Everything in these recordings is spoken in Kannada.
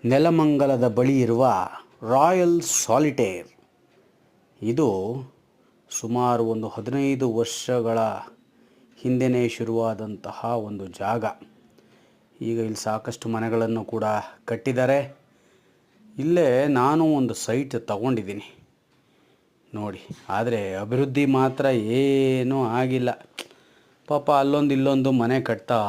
ನೆಲಮಂಗಲದ ಬಳಿ ಇರುವ ರಾಯಲ್ ಸಾಲಿಟೇರ್ ಇದು ಸುಮಾರು ಒಂದು 15 ವರ್ಷಗಳ ಹಿಂದೆಯೇ ಶುರುವಾದಂತಹ ಒಂದು ಜಾಗ. ಈಗ ಇಲ್ಲಿ ಸಾಕಷ್ಟು ಮನೆಗಳನ್ನು ಕೂಡ ಕಟ್ಟಿದ್ದಾರೆ. ಇಲ್ಲೇ ನಾನು ಒಂದು ಸೈಟ್ ತಗೊಂಡಿದ್ದೀನಿ ನೋಡಿ. ಆದರೆ ಅಭಿವೃದ್ಧಿ ಮಾತ್ರ ಏನೂ ಆಗಿಲ್ಲ. ಪಾಪ ಅಲ್ಲೊಂದು ಇಲ್ಲೊಂದು ಮನೆ ಕಟ್ತಾ.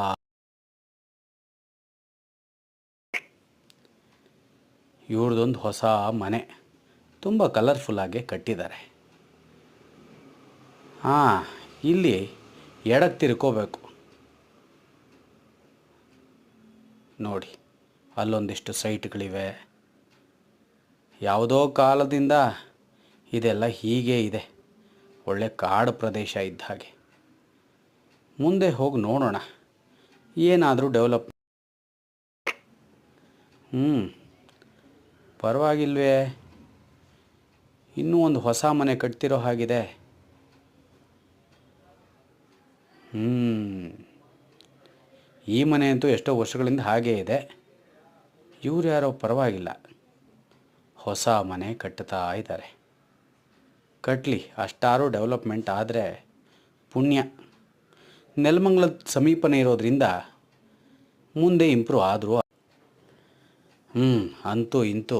ಇವ್ರದ್ದೊಂದು ಹೊಸ ಮನೆ ತುಂಬ ಕಲರ್ಫುಲ್ಲಾಗಿ ಕಟ್ಟಿದ್ದಾರೆ. ಇಲ್ಲಿ ಎಡಕ್ಕೆ ತಿರ್ಕೋಬೇಕು ನೋಡಿ. ಅಲ್ಲೊಂದಿಷ್ಟು ಸೈಟ್ಗಳಿವೆ. ಯಾವುದೋ ಕಾಲದಿಂದ ಇದೆಲ್ಲ ಹೀಗೆ ಇದೆ. ಒಳ್ಳೆ ಕಾಡು ಪ್ರದೇಶ ಇದ್ದ ಹಾಗೆ. ಮುಂದೆ ಹೋಗಿ ನೋಡೋಣ ಏನಾದರೂ ಡೆವಲಪ್. ಪರವಾಗಿಲ್ವೇ, ಇನ್ನೂ ಒಂದು ಹೊಸ ಮನೆ ಕಟ್ತಿರೋ ಹಾಗಿದೆ. ಈ ಮನೆ ಅಂತೂ ಎಷ್ಟೋ ವರ್ಷಗಳಿಂದ ಹಾಗೇ ಇದೆ. ಇವ್ರು ಯಾರೋ ಪರವಾಗಿಲ್ಲ, ಹೊಸ ಮನೆ ಕಟ್ತಾ ಇದ್ದಾರೆ. ಕಟ್ಟಲಿ, ಅಷ್ಟಾರು ಡೆವಲಪ್ಮೆಂಟ್ ಆದರೆ ಪುಣ್ಯ. ನೆಲಮಂಗಲದ ಸಮೀಪನೇ ಇರೋದ್ರಿಂದ ಮುಂದೆ ಇಂಪ್ರೂವ್ ಆದರೂ. ಅಂತೂ ಇಂತೂ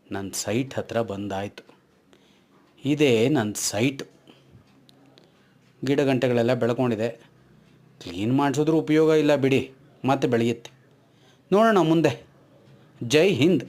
ನನ್ನ ಸೈಟ್ ಹತ್ರ ಬಂದಾಯಿತು. ಇದೇ ನನ್ನ ಸೈಟು. ಗಿಡ ಗಂಟೆಗಳೆಲ್ಲ ಬೆಳ್ಕೊಂಡಿದೆ. ಕ್ಲೀನ್ ಮಾಡಿಸಿದ್ರೂ ಉಪಯೋಗ ಇಲ್ಲ ಬಿಡಿ, ಮತ್ತೆ ಬೆಳೆಯುತ್ತೆ. ನೋಡೋಣ ಮುಂದೆ. ಜೈ ಹಿಂದ್.